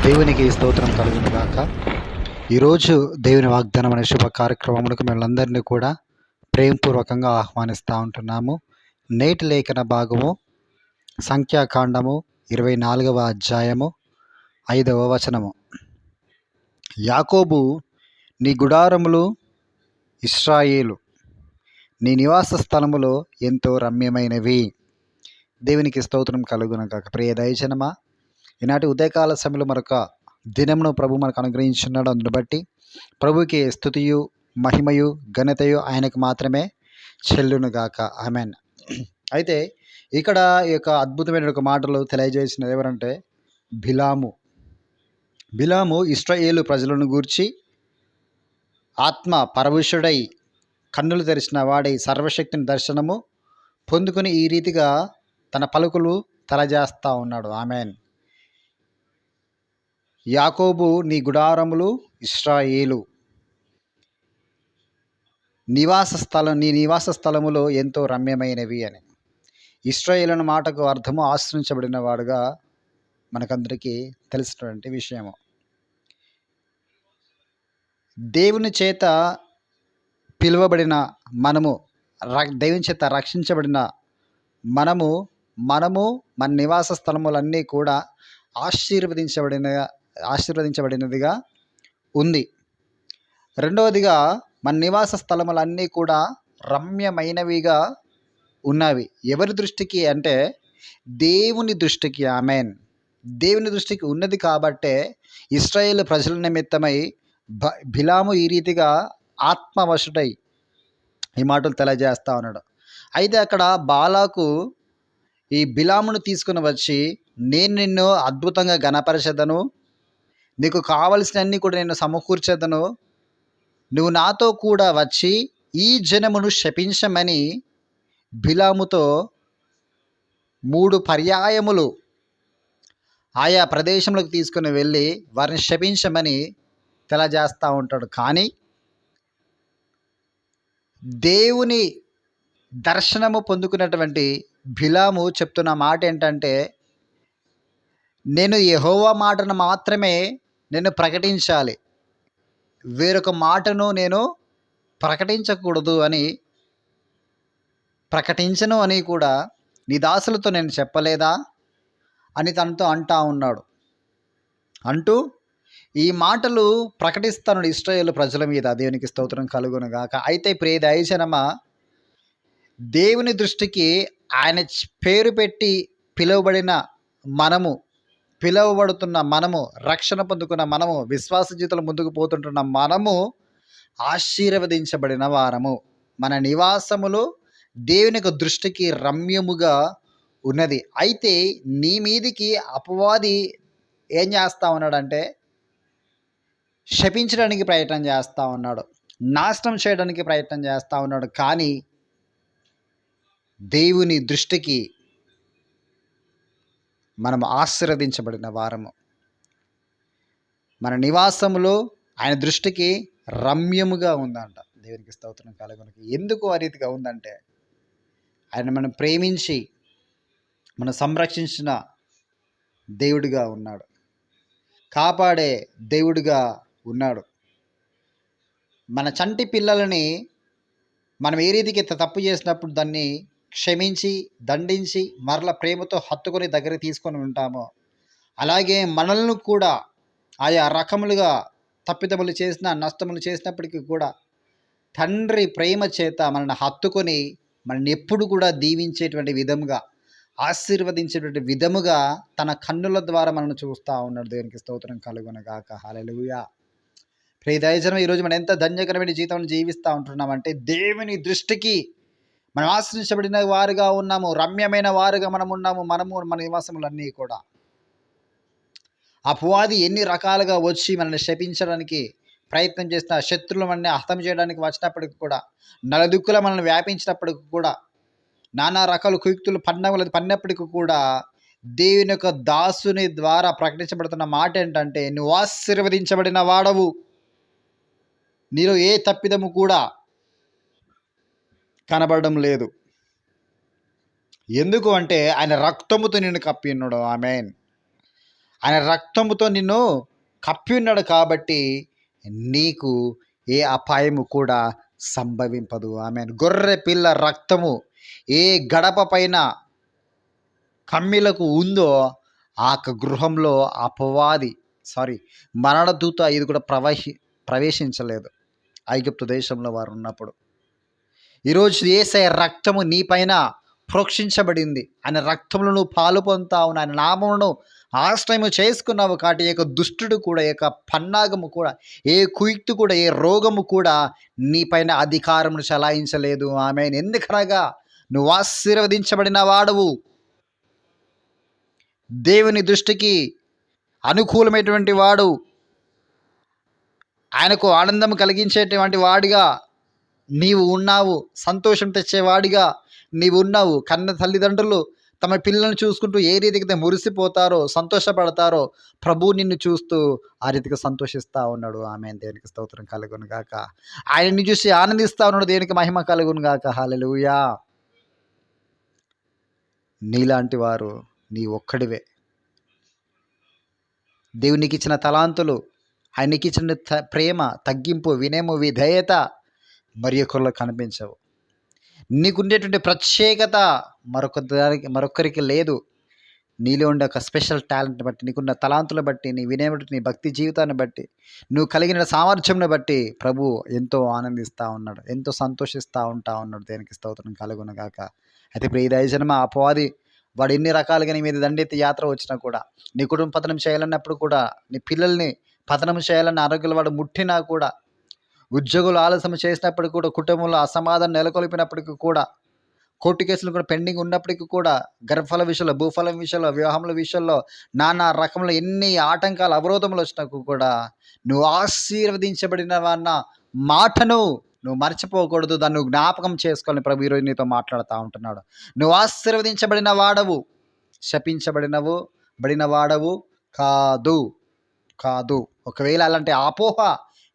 దేవునికి స్తోత్రం కలుగును గాక. ఈరోజు దేవుని వాగ్దానం అనే శుభ కార్యక్రమములకు మిమ్మల్ని కూడా ప్రేమపూర్వకంగా ఆహ్వానిస్తూ ఉంటున్నాము. నేటి లేఖన భాగము సంఖ్యాకాండము 24వ అధ్యాయము 5వ వచనము. యాకోబు నీ గుడారములు, ఇశ్రాయేలు నీ నివాస స్థలములో ఎంతో రమ్యమైనవి. దేవునికి స్తోత్రం కలుగును గాక. ప్రియ దైవజనమా, ఈనాటి ఉదయకాల సమయంలో మరొక దినమును ప్రభు మనకు అనుగ్రహించున్నాడు. అందును బట్టి ప్రభుకి స్తుతియు మహిమయు ఘనతయు ఆయనకు మాత్రమే చెల్లునుగాక. ఆమెన్. అయితే ఇక్కడ ఈ యొక్క అద్భుతమైన ఒక మాటలు తెలియజేసినది ఎవరంటే బిలాము ఇశ్రాయేలు ప్రజలను గూర్చి ఆత్మ పరవశుడై కన్నులు తెరిచిన వాడై సర్వశక్తిని దర్శనము పొందుకుని ఈ రీతిగా తన పలుకులు తలజేస్తూ ఉన్నాడు. ఆమెన్. యాకోబు నీ గుడారములు, ఇశ్రాయేలు నీ నివాస స్థలములో ఎంతో రమ్యమైనవి అని. ఇశ్రాయేలు అన్న మాటకు అర్థము ఆశ్రయించబడిన వాడుగా మనకందరికీ తెలిసినటువంటి విషయము. దేవుని చేత పిలువబడిన మనము, దేవుని చేత రక్షించబడిన మనము మన నివాస స్థలములన్నీ కూడా ఆశీర్వదించబడినదిగా ఉంది. రెండవదిగా మన నివాస స్థలములన్నీ కూడా రమ్యమైనవిగా ఉన్నవి. ఎవరి దృష్టికి అంటే దేవుని దృష్టికి. ఆమెన్. దేవుని దృష్టికి ఉన్నది కాబట్టే ఇశ్రాయేలు ప్రజల నిమిత్తమై బిలాము ఈ రీతిగా ఆత్మవశుడై ఈ మాటలు తెలియజేస్తా ఉన్నాడు. అయితే అక్కడ బాలాకు ఈ బిలామును తీసుకుని వచ్చి, నేను నిన్ను అద్భుతంగా ఘనపరచెదను, నీకు కావలసినవన్నీ కూడా నేను సమకూర్చెదను, నువ్వు నాతో కూడా వచ్చి ఈ జనమును శపించమని బిలాముతో 3 పర్యాయములు ఆయా ప్రదేశంలోకి తీసుకుని వెళ్ళి వారిని శపించమని తెలియజేస్తూ ఉంటాడు. కానీ దేవుని దర్శనము పొందుకున్నటువంటి బిలాము చెప్తున్న మాట ఏంటంటే, నేను యెహోవా మాటను మాత్రమే నేను ప్రకటించాలి, వేరొక మాటను నేను ప్రకటించకూడదు అని, ప్రకటించను అని కూడా నీ దాసులతో నేను చెప్పలేదా అని తనతో అంటా ఉన్నాడు. అంటూ ఈ మాటలు ప్రకటిస్తాను ఇశ్రాయేలు ప్రజల మీద. దేవునికి స్తోత్రం కలుగును గాక. అయితే ప్రియ దైవజనమా, దేవుని దృష్టికి ఆయన పేరు పెట్టి పిలువబడుతున్న మనము, రక్షణ పొందుకున్న మనము, విశ్వాస జీవితంలో ముందుకు పోతుంటున్న మనము ఆశీర్వదించబడిన వారము. మన నివాసములు దేవుని యొక్క దృష్టికి రమ్యముగా ఉన్నది. అయితే నీ మీదికి అపవాది ఏం చేస్తూ ఉన్నాడంటే శపించడానికి ప్రయత్నం చేస్తూ ఉన్నాడు, నాశనం చేయడానికి ప్రయత్నం చేస్తూ ఉన్నాడు. కానీ దేవుని దృష్టికి మనం ఆశీర్వదించబడిన వారము. మన నివాసములో ఆయన దృష్టికి రమ్యముగా ఉందంట. దేవునికి స్తోత్రం కలుగును. ఎందుకు ఆ రీతిగా ఉందంటే ఆయన మనం ప్రేమించి మనం సంరక్షించిన దేవుడిగా ఉన్నాడు, కాపాడే దేవుడిగా ఉన్నాడు. మన చంటి పిల్లలని మనం ఏ రీతికి తప్పు చేసినప్పుడు దాన్ని క్షమించి దండించి మరల ప్రేమతో హత్తుకొని దగ్గరికి తీసుకొని ఉంటామో, అలాగే మనల్ని కూడా ఆయా రకములుగా తప్పిదములు చేసిన, నష్టములు చేసినప్పటికీ కూడా తండ్రి ప్రేమ చేత మనల్ని హత్తుకొని మనల్ని ఎప్పుడు కూడా దీవించేటువంటి విధముగా, ఆశీర్వదించేటువంటి విధముగా తన కన్నుల ద్వారా మనల్ని చూస్తూ ఉన్నాడు. దేవునికి స్తోత్రం కలుగును గాక. హల్లెలూయా. ప్రియ దైవజనం, ఈరోజు మనం ఎంత ధన్యకరమైన జీవితం జీవిస్తూ ఉంటున్నామంటే దేవుని దృష్టికి మనం ఆశ్రయించబడిన వారుగా ఉన్నాము, రమ్యమైన వారుగా మనము మన నివాసములన్నీ కూడా. అపవాది ఎన్ని రకాలుగా వచ్చి మనల్ని శపించడానికి ప్రయత్నం చేసిన, శత్రువులు మనల్ని హతం చేయడానికి వచ్చినప్పటికి కూడా, నలుదిక్కుల మనల్ని వ్యాపించినప్పటికి కూడా, నానా రకాల కుయుక్తులు పడినప్పటికీ కూడా దేవుని యొక్క దాసుని ద్వారా ప్రకటించబడుతున్న మాట ఏంటంటే, నువ్వు ఆశీర్వదించబడిన వాడవు, నీలో ఏ తప్పిదము కూడా కనబడడం లేదు. ఎందుకు అంటే ఆయన రక్తముతో నిన్ను కప్పి ఉన్నాడు. ఆమేన్. ఆయన రక్తముతో నిన్ను కప్పి ఉన్నాడు కాబట్టి నీకు ఏ అపాయము కూడా సంభవింపదు. ఆమెన్. గొర్రె పిల్ల రక్తము ఏ గడప పైన కమ్మిలకు ఉందో ఆ గృహంలో అపవాది మరణదూత ఇది కూడా ప్రవేశించలేదు ఐగుప్తు దేశంలో వారు ఉన్నప్పుడు. ఈరోజు యేసయ్య రక్తము నీ పైన ప్రోక్షించబడింది. ఆయన రక్తంలో నువ్వు పాలు పొందుతావు. ఆయన నామమును ఆశ్రయము చేసుకున్నావు కాబట్టి ఏ దుష్టుడు కూడా, ఏ పన్నాగము కూడా, ఏ కుయుక్తి కూడా, ఏ రోగము కూడా నీ పైన అధికారమును చలాయించలేదు. ఆమె ఎందుకనగా నువ్వు ఆశీర్వదించబడిన వాడవు, దేవుని దృష్టికి అనుకూలమైనటువంటి వాడు, ఆయనకు ఆనందం కలిగించేటువంటి వాడిగా నీవు ఉన్నావు, సంతోషం తెచ్చేవాడిగా నీవు ఉన్నావు. కన్న తల్లిదండ్రులు తమ పిల్లలను చూసుకుంటూ ఏ రీతికి మురిసిపోతారో, సంతోషపడతారో ప్రభు నిన్ను చూస్తూ ఆ రీతిగా సంతోషిస్తూ ఉన్నాడు. ఆమె దేవునికి స్తోత్రం కలుగును గాక. ఆయన్ని చూసి ఆనందిస్తూ ఉన్నాడు. దేవునికి మహిమ కలుగును గాక. హల్లెలూయా. నీలాంటి వారు నీ ఒక్కడివే. దేవునికి ఇచ్చిన తలాంతులు, ఆయనకి ఇచ్చిన ప్రేమ, తగ్గింపు, వినయము, విధేయత మరి ఒకరిలో కనిపించవు. నీకుండేటువంటి ప్రత్యేకత మరొకరికి లేదు. నీలో ఉండే ఒక స్పెషల్ టాలెంట్ని బట్టి, నీకున్న తలాంతులను బట్టి, నీ వినయం, నీ భక్తి జీవితాన్ని బట్టి, నువ్వు కలిగిన సామర్థ్యంని బట్టి ప్రభు ఎంతో ఆనందిస్తూ ఉన్నాడు, ఎంతో సంతోషిస్తూ ఉన్నాడు. దేనికి స్తోత్రం కలుగును గాక. అయితే ఇప్పుడు ఈ దయజనమ అపవాది వాడు ఎన్ని రకాలుగా నీ మీద దండెత్తి యాత్ర వచ్చినా కూడా, నీ కుటుంబ పతనం చేయాలన్నప్పుడు కూడా, నీ పిల్లల్ని పతనం చేయాలన్న ఆరోగ్యాలు వాడు ముట్టినా కూడా, ఉద్యోగులు ఆలస్యం చేసినప్పటికీ కూడా, కుటుంబంలో అసమాధానం నెలకొల్పినప్పటికీ కూడా, కోర్టు కేసులు కూడా పెండింగ్ ఉన్నప్పటికీ కూడా, గర్భఫల విషయంలో, భూఫలం విషయంలో, వివాహముల విషయంలో నానా రకంలో ఎన్ని ఆటంకాలు, అవరోధములు వచ్చినాకు కూడా నువ్వు ఆశీర్వదించబడిన అన్న మాటను నువ్వు మర్చిపోకూడదు. దాన్ని నువ్వు జ్ఞాపకం చేసుకోవాలని ప్రభు ఈరోజు నీతో మాట్లాడుతూ ఉంటున్నాడు. నువ్వు ఆశీర్వదించబడిన వాడవు, బడిన వాడవు కాదు. ఒకవేళ అలాంటి అపోహ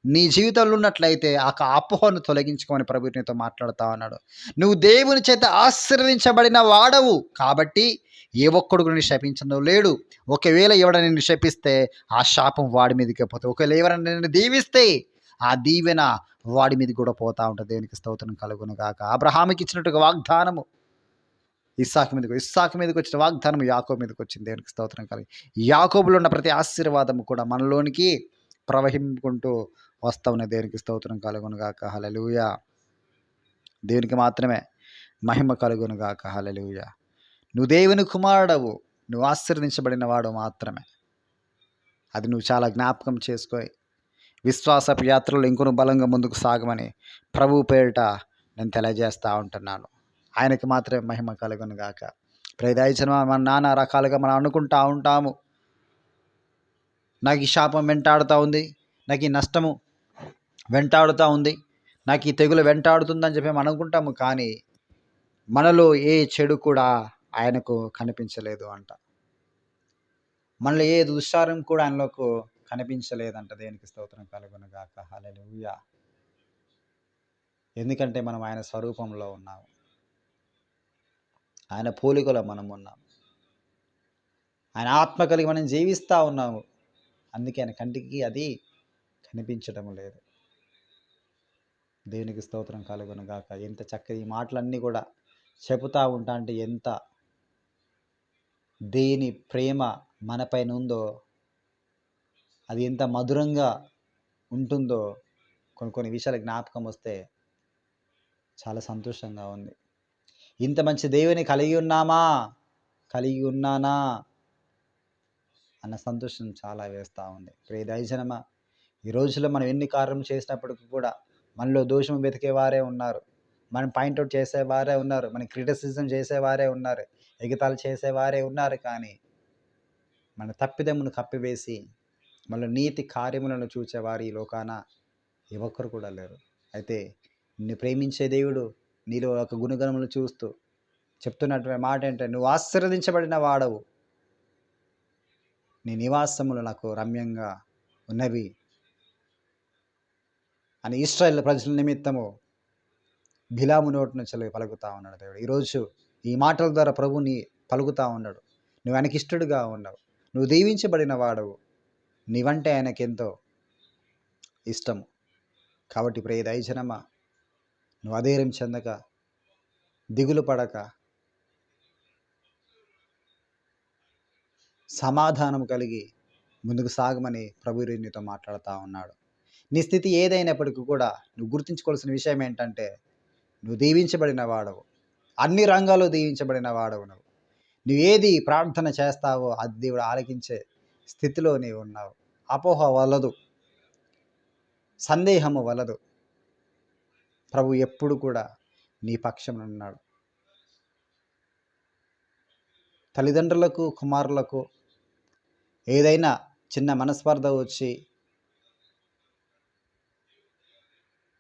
నీ జీవితంలో ఉన్నట్లయితే ఆ అపోహను తొలగించుకోమని ప్రభు నీతో మాట్లాడుతూ ఉన్నాడు. నువ్వు దేవుని చేత ఆశీర్వదించబడిన వాడవు కాబట్టి ఏ ఒక్కడు కూడా శపించడం లేడు. ఒకవేళ ఎవడైనా నిన్ను శపిస్తే ఆ శాపం వాడి మీదకే పోతుంది. ఒకవేళ ఎవరైనా నిన్ను దీవిస్తే ఆ దీవెన వాడి మీద కూడా పోతూ ఉంటుంది. దేవునికి స్తోత్రం కలుగును గాక. అబ్రహాముకి ఇచ్చినట్టుగా వాగ్దానము ఇస్సాకు మీదకి వచ్చిన వాగ్దానం యాకోబు మీదకి వచ్చింది. దేవునికి స్తోత్రం కలిగి యాకోబులో ఉన్న ప్రతి ఆశీర్వాదము కూడా మనలోనికి ప్రవహింపుకుంటూ వస్తా ఉన్నాయి. దేవునికి స్తోత్రం కలుగును గాక. హల్లెలూయా. దేవునికి మాత్రమే మహిమ కలుగును గాక. హల్లెలూయా. నువ్వు దేవుని కుమారుడవు, నువ్వు ఆశీర్వదించబడిన వాడు మాత్రమే. అది నువ్వు చాలా జ్ఞాపకం చేసుకోయి విశ్వాసపు యాత్రలో ఇంకొను బలంగా ముందుకు సాగమని ప్రభు పేరిట నేను తెలియజేస్తూ ఉంటున్నాను. ఆయనకి మాత్రమే మహిమ కలుగును గాక. ప్రతిదైన మన నానా రకాలుగా మనం అనుకుంటూ ఉంటాము, నాకు ఈ శాపం వెంటాడుతూ ఉంది, నాకు ఈ నష్టము వెంటాడుతూ ఉంది, నాకు ఈ తెగులు వెంటాడుతుందని చెప్పి మనం అనుకుంటాము. కానీ మనలో ఏ చెడు కూడా ఆయనకు కనిపించలేదు అంట. మనలో ఏ దుశ్చారం కూడా ఆయనలోకి కనిపించలేదంట. దేనికి స్తోత్రం కలుగును గాక. హల్లెలూయా. ఎందుకంటే మనం ఆయన స్వరూపంలో ఉన్నాము, ఆయన పోలికలో మనం ఉన్నాము, ఆయన ఆత్మ కలిగి మనం జీవిస్తూ ఉన్నాము. అందుకే ఆయన కంటికి అది కనిపించడం లేదు. దేవునికి స్తోత్రం కలుగును గాక. ఎంత చక్కని ఈ మాటలన్నీ కూడా చెబుతూ ఉంటా అంటే ఎంత దేని ప్రేమ మనపైన ఉందో, అది ఎంత మధురంగా ఉంటుందో కొన్ని విషయాలు జ్ఞాపకం వస్తే చాలా సంతోషంగా ఉంది. ఇంత మంచి దేవుని కలిగి ఉన్నానా అన్న సంతోషం చాలా వేస్తూ ఉంది. ప్రియ దైవజనమా, ఈ రోజుల్లో మనం ఎన్ని కార్యం చేసినప్పటికీ కూడా మనలో దోషం వెతికేవారే ఉన్నారు, మనం పాయింట్అవుట్ చేసేవారే ఉన్నారు, మన క్రిటిసిజం చేసేవారే ఉన్నారు, ఎగతాళి చేసేవారే ఉన్నారు. కానీ మన తప్పిదమును కప్పివేసి మన నీతి కార్యములను చూచేవారు ఈ లోకాన ఏ ఒక్కరు కూడా లేరు. అయితే నిన్ను ప్రేమించే దేవుడు నీలో ఒక గుణగణములు చూస్తూ చెప్తున్నటువంటి మాట ఏంటంటే, నువ్వు ఆశీర్వదించబడిన వాడవు, నీ నివాసములు నాకు రమ్యంగా ఉన్నవి అని ఇశ్రాయేలు ప్రజల నిమిత్తము బిలాము నోటి నుంచి పలుకుతా ఉన్నాడు దేవుడు. ఈరోజు ఈ మాటల ద్వారా ప్రభుని పలుకుతా ఉన్నాడు. నువ్వు ఆయనకి ఇష్టడుగా ఉన్నావు, నువ్వు దీవించబడిన వాడవు. నీవంటే ఆయనకెంతో ఇష్టము. కాబట్టి ప్రియ దైవజనమా, నువ్వు అధైర్యం చెందక, దిగులు పడక, సమాధానం కలిగి ముందుకు సాగమని ప్రభు ఈరోజు నీతో మాట్లాడుతూ ఉన్నాడు. నీ స్థితి ఏదైనప్పటికీ కూడా నువ్వు గుర్తుంచుకోవాల్సిన విషయం ఏంటంటే, నువ్వు దీవించబడిన వాడవు. అన్ని రంగాల్లో దీవించబడిన వాడవు. నువ్వు ఏది ప్రార్థన చేస్తావో అది దేవుడు ఆలకించే స్థితిలో నీవు ఉన్నావు. అపోహ వలదు, సందేహము వలదు. ప్రభు ఎప్పుడు కూడా నీ పక్షంలో ఉన్నాడు. తల్లిదండ్రులకు, కుమారులకు ఏదైనా చిన్న మనస్పర్ధ వచ్చి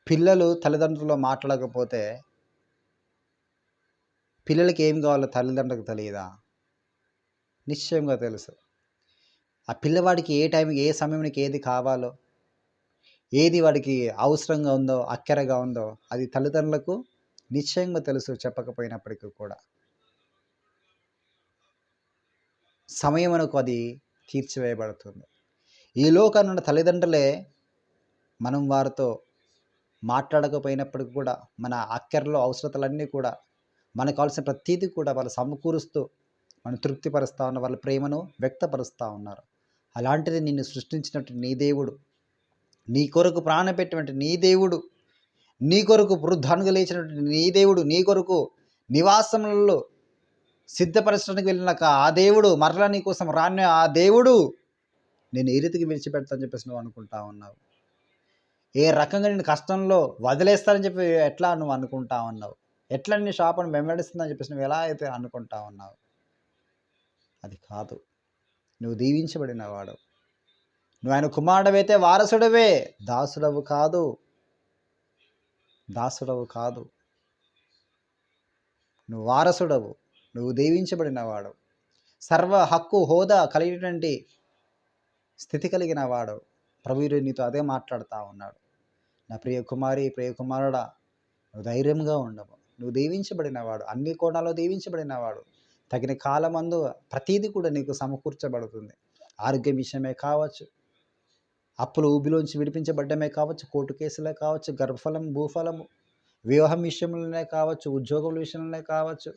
పిల్లలు తల్లిదండ్రులు మాట్లాడకపోతే పిల్లలకి ఏం కావాలో తల్లిదండ్రులకు తెలియదా? నిశ్చయంగా తెలుసు. ఆ పిల్లవాడికి ఏ టైంకి, ఏ సమయానికి ఏది కావాలో, ఏది వాడికి అవసరంగా ఉందో, అక్కరగా ఉందో అది తల్లిదండ్రులకు నిశ్చయంగా తెలుసు, చెప్పకపోయినప్పటికీ కూడా. సమయమునకు అది తీర్చివేయబడుతుంది. ఈ లోకాన్ని ఉన్న తల్లిదండ్రులే మనం వారితో మాట్లాడకపోయినప్పటికీ కూడా మన అక్కరలో అవసరతలన్నీ కూడా మనకు కావాల్సిన ప్రతీది కూడా వాళ్ళు సమకూరుస్తూ మనం తృప్తిపరుస్తూ ఉన్న వాళ్ళ ప్రేమను వ్యక్తపరుస్తూ ఉన్నారు. అలాంటిది నిన్ను సృష్టించినట్టు నీ దేవుడు, నీ కొరకు ప్రాణం పెట్టినట్టు నీ దేవుడు, నీ కొరకు వృద్ధానుగా లేచినట్టు నీ దేవుడు, నీ కొరకు నివాసములలో సిద్ధపరచడానికి వెళ్ళిన ఆ దేవుడు, మరలా నీ కోసం రాని ఆ దేవుడు నేను ఏ రీతికి విడిచిపెడతానని చెప్పేసి నువ్వు అనుకుంటా ఉన్నావు. ఏ రకంగా నేను కష్టంలో వదిలేస్తానని చెప్పి ఎట్లా నువ్వు అనుకుంటా ఉన్నావు. ఎట్లా నీ శాపను వెంబడిస్తుందని చెప్పేసి నువ్వు ఎలా అయితే అనుకుంటా ఉన్నావు. అది కాదు. నువ్వు దీవించబడిన వాడు. నువ్వు ఆయన కుమారుడవైతే వారసుడవే, దాసుడవు కాదు. దాసుడవు కాదు, నువ్వు వారసుడవు. నువ్వు దీవించబడిన వాడు. సర్వ హక్కు, హోదా కలిగినటువంటి స్థితి కలిగిన వాడు. ప్రభు ఈరోజు నీతో అదే మాట్లాడుతూ ఉన్నాడు. నా ప్రియ కుమారి, ప్రియ కుమారుడా, నువ్వు ధైర్యంగా ఉండవు. నువ్వు దీవించబడిన వాడు, అన్ని కోణాల్లో దీవించబడిన వాడు. తగిన కాలమందు ప్రతీది కూడా నీకు సమకూర్చబడుతుంది. ఆరోగ్యం విషయమే కావచ్చు, అప్పుల ఊబిలోంచి విడిపించబడ్డమే కావచ్చు, కోర్టు కేసులే కావచ్చు, గర్భఫలం, భూఫలము, వివాహం విషయంలోనే కావచ్చు, ఉద్యోగం విషయంలోనే కావచ్చు,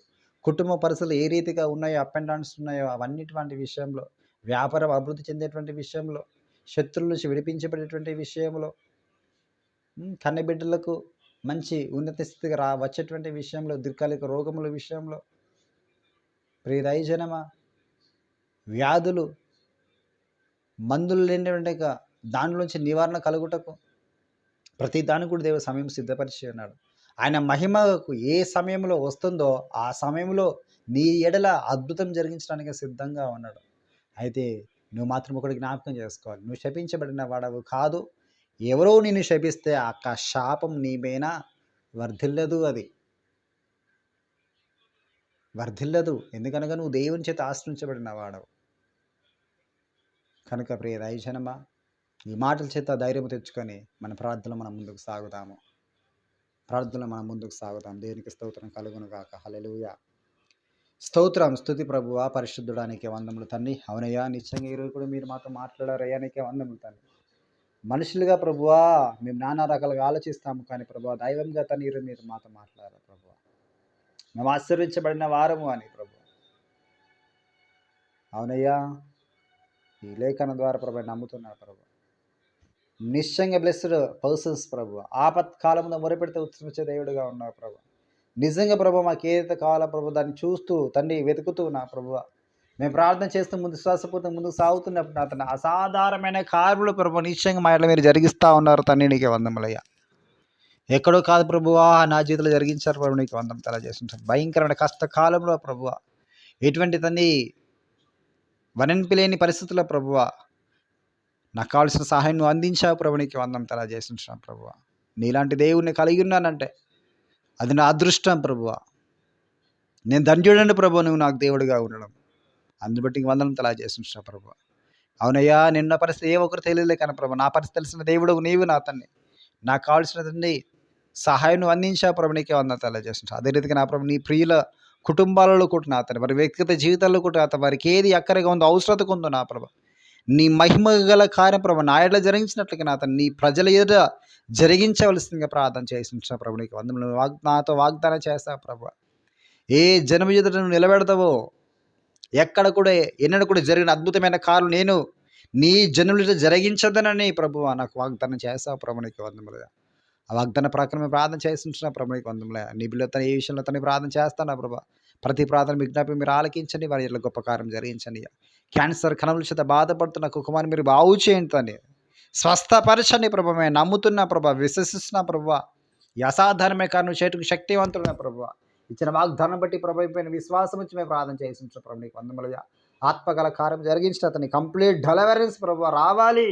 కుటుంబ పరిస్థితులు ఏ రీతిగా ఉన్నాయో, అప్ అండ్ డౌన్స్ ఉన్నాయో అవన్నిటువంటి విషయంలో, వ్యాపారం అభివృద్ధి చెందేటువంటి విషయంలో, శత్రువుల నుంచి విడిపించబడేటువంటి విషయంలో, కన్నబిడ్డలకు మంచి ఉన్నత స్థితికి వచ్చేటువంటి విషయంలో, దీర్ఘకాలిక రోగముల విషయంలో, ప్రియ దైవజనమా, వ్యాధులు, మందులు లేనటువంటి దానిలోంచి నివారణ కలుగుటకు ప్రతి దానికి కూడా దేవుడు సమయం సిద్ధపరిచి ఉన్నాడు. ఆయన మహిమకు ఏ సమయంలో వస్తుందో ఆ సమయంలో నీ ఎడల అద్భుతం జరిగించడానికి సిద్ధంగా ఉన్నాడు. అయితే నువ్వు మాత్రం ఒకటి జ్ఞాపకం చేసుకోవాలి, నువ్వు శపించబడిన వాడవు కాదు. ఎవరో నిన్ను శపిస్తే ఆ శాపం నీ పైన వర్ధిల్లదు, అది వర్ధిల్లదు. ఎందుకనగా నువ్వు దేవుని చేత ఆశ్రయించబడిన వాడవు. కనుక ప్రియ దైవజనమా, ఈ మాటల చేత ధైర్యం తెచ్చుకొని మన ప్రార్థనలో మనం ముందుకు సాగుతాము. దేవునికి స్తోత్రం కలుగును గాక. హల్లెలూయా. స్తోత్రం, స్తుతి ప్రభువా, పరిశుద్ధుడానికి వందములు తండ్రి. అవునయ్యా, నిశ్చయంగా ఈరోజు కూడా మీరు మాతో మాట్లాడారయ్యా, నీకే వందములు తండ్రి. మనుషులుగా ప్రభువా మేము నానా రకాలుగా ఆలోచిస్తాము, కానీ ప్రభువా దైవంగా తండ్రి ఈరోజు మీరు మాతో మాట్లాడారు ప్రభువా. మేము ఆశీర్వించబడిన వారము అని ప్రభు. అవునయ్యా, ఈ లేఖనం ద్వారా ప్రభు నమ్ముతున్నారు ప్రభు. నిశ్చయంగా బ్లెస్డ్ పర్సన్స్ ప్రభు. ఆపత్కాలంలో మొరపెడితే ఉత్తరించే దేవుడుగా ఉన్నావు ప్రభు. నిజంగా ప్రభు మాకు ఏదైతే కావాలో ప్రభు దాన్ని చూస్తూ తండ్రి వెతుకుతూ నా ప్రభు మేము ప్రార్థన చేస్తూ ముందుకు సాగుతున్నప్పుడు అతను అసాధారణమైన కార్యములు ప్రభు నిశ్చయంగా మా ఇళ్ళ మీరు జరిగిస్తూ ఉన్నారు తండ్రి. నీకే వందములయ్యా. ఎక్కడో కాదు ప్రభువా, నా జీవితంలో జరిగించారు ప్రభు. నీకు వందం తల చేస్తుంటారు. భయంకరమైన కష్టకాలంలో ప్రభువా, ఎటువంటి తండ్రి వనన్పిలేని పరిస్థితుల్లో ప్రభువా నాకు కావాల్సిన సహాయం నువ్వు అందించావు ప్రభు. నీకు వందం తల చేస్తుంటాం ప్రభువా. నీలాంటి దేవుడిని కలిగి ఉన్నానంటే అది నా అదృష్టం ప్రభువా. నేను ధన్యుడండి ప్రభు, నువ్వు నాకు దేవుడిగా ఉండడం. అందుని బట్టి వందనం తలా చేస్తుంటా ప్రభు. అవునయ్యా, నిన్న పరిస్థితి ఏ ఒక్కరు తెలియలే కానీ ప్రభు, నా పరిస్థితి తెలిసిన దేవుడు నీవు నా తండ్రి. నాకు కావాల్సిన తండ్రి సహాయం నువ్వు అందించా ప్రభు. నీకే వందనం తలా చేస్తుంటా. అదే రీతిగా నా ప్రభు నీ ప్రియుల కుటుంబాలలో కూడా నా తండ్రి, వారి వ్యక్తిగత జీవితాల్లో కూడా నా తండ్రి, వారికి ఏది అక్కరగా ఉందో, అవసరతగా ఉందో నా ప్రభ, నీ మహిమ గల కార్యం ప్రభ నా ఎడల జరిగించినట్లుగా నా తండ్రి, నీ ప్రజల ఎదుట జరిగించవలసిందిగా ప్రార్థన చేసిన ప్రభు, నీకు వందములు. నాతో వాగ్దానం చేస్తా ప్రభు, ఏ జనము ఎదుట నువ్వు నిలబెడతావో, ఎక్కడ కూడా ఎన్నడూ కూడా జరిగిన అద్భుతమైన కార్యం నేను నీ జనులతో జరిగించదనని ప్రభువా నాకు వాగ్దానం చేస్తావు ప్రభు, నీకు వందములుగా. ఆ వాగ్దాన ప్రకారం ప్రార్థన చేస్తుంటున్నా ప్రభు, నీకు వందములుగా. నీ బిడ్డలతో ఏ విషయంలో తను ప్రార్థన చేస్తాను ప్రభు, ప్రతి ప్రార్థన విజ్ఞాపన మీరు ఆలకించండి, వారి ఇట్లా గొప్ప కార్యం జరిగించండి. క్యాన్సర్ కణముల చేత బాధపడుతున్న కుటుంబాన్ని మీరు బాగు చేయండి, స్వస్థపరచండి ప్రభు. మేము నమ్ముతున్నా ప్రభు, విశ్వసిస్తున్నా ప్రభు, ఈ అసాధారణమైన కారణం చేటుకు శక్తివంతులున్నా ప్రభు. ఇచ్చిన వాగ్దానం బట్టి ప్రభు పైన విశ్వాసం వచ్చి మేము ప్రార్థన చేసించు ప్రభు, నీకు వందములుగా. ఆత్మగల కార్యం జరిగించిన అతని కంప్లీట్ డెలివరెన్స్ ప్రభు రావాలి,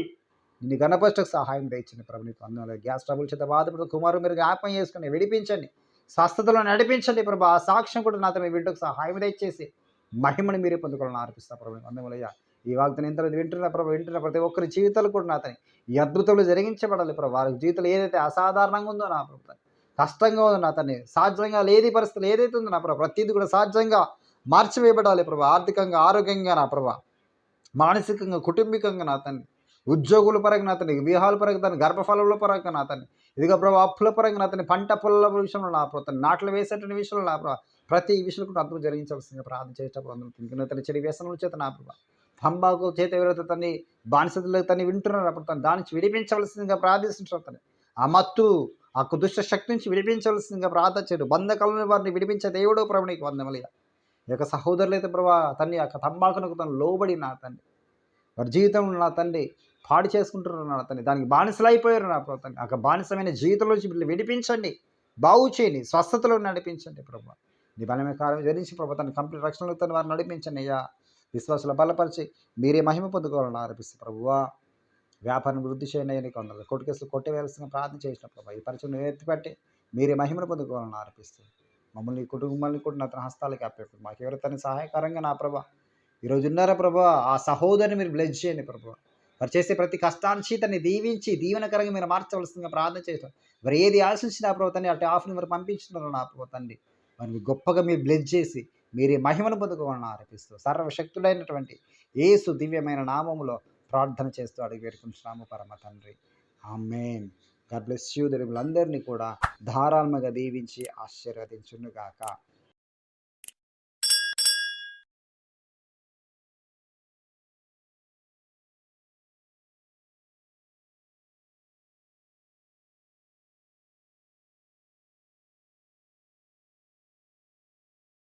నిన్ను గణపష్టకు సహాయం తెచ్చింది ప్రభు, నీకు వందములుగా. గ్యాస్ ట్రబుల్ చేత బాధపడుతూ కుమారు మీరు జ్ఞాపకం చేసుకుని విడిపించండి, స్వస్థతలో నడిపించండి ప్రభు. ఆ సాక్ష్యం కూడా నాతో మీ బిడ్డకు సహాయం తెచ్చేసి మహిమని మీరే పొందుకోవాలని ఆర్పిస్తా ప్రభు, వందములుగా. ఈ వాగ్దానం ఇంత వింటున్న ప్రభు, వింటున్న ప్రతి ఒక్కరి జీవితాలు కూడా నాతని ఈ అద్భుతంలో జరిగించబడాలి ప్రభు. వారి జీవితంలో ఏదైతే అసాధారణంగా ఉందో నా ప్రభు, కష్టంగా ఉందో నా తండ్రి, సాధ్యంగా లేని పరిస్థితులు ఏదైతే ఉందో నా ప్రభు, ప్రతిదీ కూడా సాధ్యంగా మార్చివేయబడాలి ప్రభు. ఆర్థికంగా, ఆరోగ్యంగా నా ప్రభు, మానసికంగా, కుటుంబికంగా నా తండ్రి, ఉద్యోగుల పరంగా నా తండ్రి, వివాహాల పరంగా తండ్రి, గర్భఫలంలో పరంగా నా తండ్రి, ఇదిగో ప్రభు అప్పుల పరంగా నా తండ్రి, పంట పొలాల విషయంలో నా ప్రభు, నాట్లు వేసేటువంటి విషయంలో నా ప్రభు, ప్రతి విషయంలో కూడా అద్భుతం జరిగించవలసిందిగా ప్రార్థన చేసేటప్పుడు అందరూ తన చెడు వ్యసనముల చేత నా ప్రభు, తంబాకు చేత ఎవరైతే తన్ని బానిసతలకు తన్ని వింటున్నారు అప్పుడు తను దాని నుంచి విడిపించవలసిందిగా ప్రార్థిస్తుంటారు. తను ఆ మత్తు, ఆ దుష్ట శక్తి నుంచి విడిపించవలసిందిగా ప్రార్థన చేయడు. బంధకాలను వారిని విడిపించే దేవుడు ప్రభు, నీకు వందములుగా. ఈ యొక్క సహోదరులు అయితే ప్రభు తన్ని యొక్క తంబాకునకు తను లోబడి నా తండ్రి, వారి జీవితంలో నా తండ్రి పాడు చేసుకుంటున్నారు నా తండ్రి, దానికి బానిసలైపోయారు నా ప్రభు. తండ్రి ఆ బానిసమైన జీవితంలోంచి వీళ్ళు విడిపించండి, బాగు చేయండి, స్వస్థతలో నడిపించండి ప్రభు. నీ బలమైన కార్యం జరిగించి ప్రభు తన కంప్లీట్ రక్షణలో తను వారిని నడిపించండి అయ్యా. విశ్వాసాలు బలపరిచి మీరే మహిమ పొందుకోవాలని ఆరోపిస్తే ప్రభువా. వ్యాపారం వృద్ధి చేయండి అయ్యా, నీకు వందనాలు. కోర్టు కేసులు కొట్టివేయాల్సిన ప్రార్థన చేసిన ప్రభు, ఈ పరిచయం ఎత్తిపెట్టి మీరే మహిమను పొందుకోవాలని ఆరోపిస్తూ మమ్మల్ని కుటుంబాన్ని కూడా నా తన హస్తాలకి అప్పచెప్పు. మాకు ఎవరితో సహాయకరంగా నా ప్రభా ఈరోజు ఉన్నారా ప్రభా, ఆ సహోదరిని మీరు బ్లెస్ చేయండి ప్రభు. వారు చేసే ప్రతి కష్టాన్ని తన్ని దీవించి దీవెనకరంగా మీరు మార్చవలసిందిగా ప్రార్థన చేస్తాం. మరి ఏది ఆశించిన ప్రభు తండ్రి అటు ఆఫ్ని మీరు పంపించుతున్నారు నా ప్రభు తండ్రి, వారిని గొప్పగా మీరు బ్లెస్ చేసి మీరే మహిమను పొందుకోవాలని ఆరోపిస్తూ సర్వశక్తుడైనటువంటి యేసు దివ్యమైన నామములో ప్రార్థన చేస్తూ అడిగి వేడుకుంటున్నాము పరమ తండ్రి, ఆమేన్. God bless you. దేవులందరినీ కూడా ధారాళంగా దీవించి ఆశీర్వదించునుగాక.